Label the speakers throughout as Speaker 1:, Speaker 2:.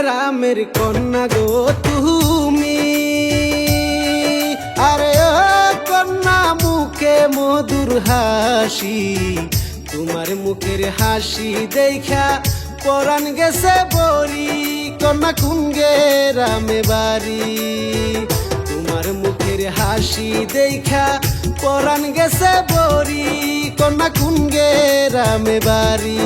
Speaker 1: গ্রামের কন্যা গো তুমি, আরে ও কন্যা মুখে মধুর হাসি, তোমার মুখের হাসি দেখা পরাণ গেছে বরি। কন্যা কোন গ্রামে বাড়ি, তোমার মুখের হাসি দেখা পরাণ গেছে বরি। কন্যা কোন গ্রামে বাড়ি।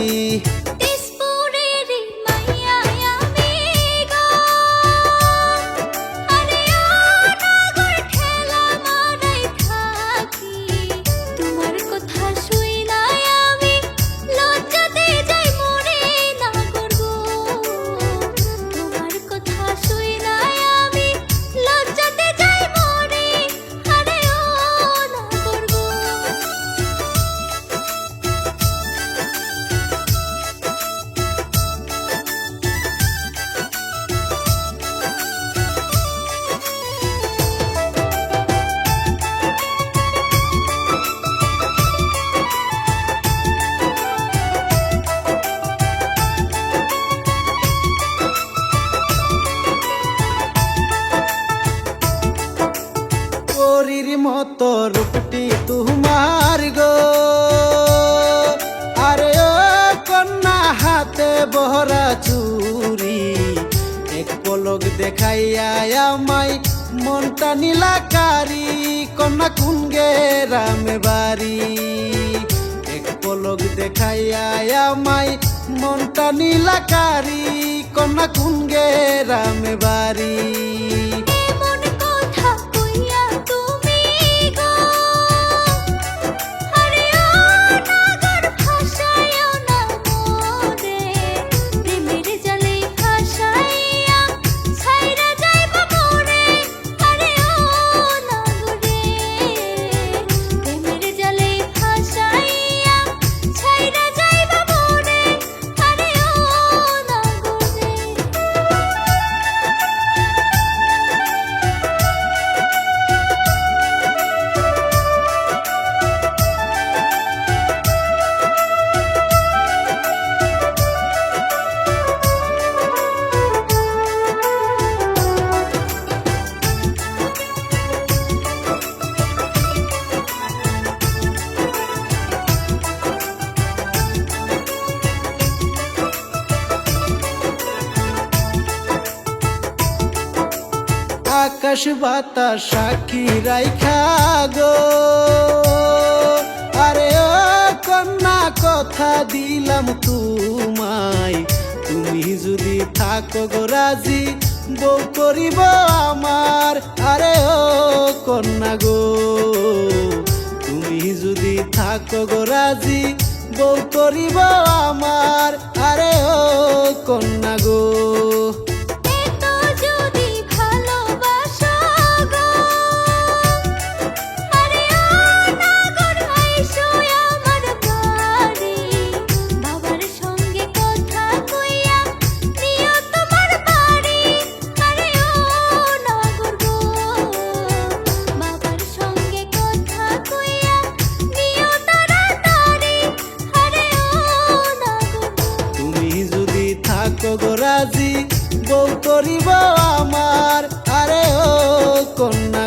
Speaker 1: পরীর মতো রূপটি তোমার গো, আরে ও কন্যা হাতে বহরা চুরি। এক পলক দেখাইয়া আমায় মনটা নীলাকারি। কন্যা কোন গ্রামে বাড়ি, এক পলক দেখাইয়া আমায় মনটা নীলাকারি। কন্যা কোন গ্রামে বাড়ি। আকাশ বাতাস সাক্ষী রাইখা গো, আরে ও কন্যা কথা দিলাম তোমায়। তুমি যদি থাকো গো রাজি বউ করিব আমার। আরে ও কন্যা গো তুমি যদি থাকো গো রাজি বউ করিব আমার। আরে ও কন্যা গো রাজি বউ করিব আমার। আরে ও কন্যা।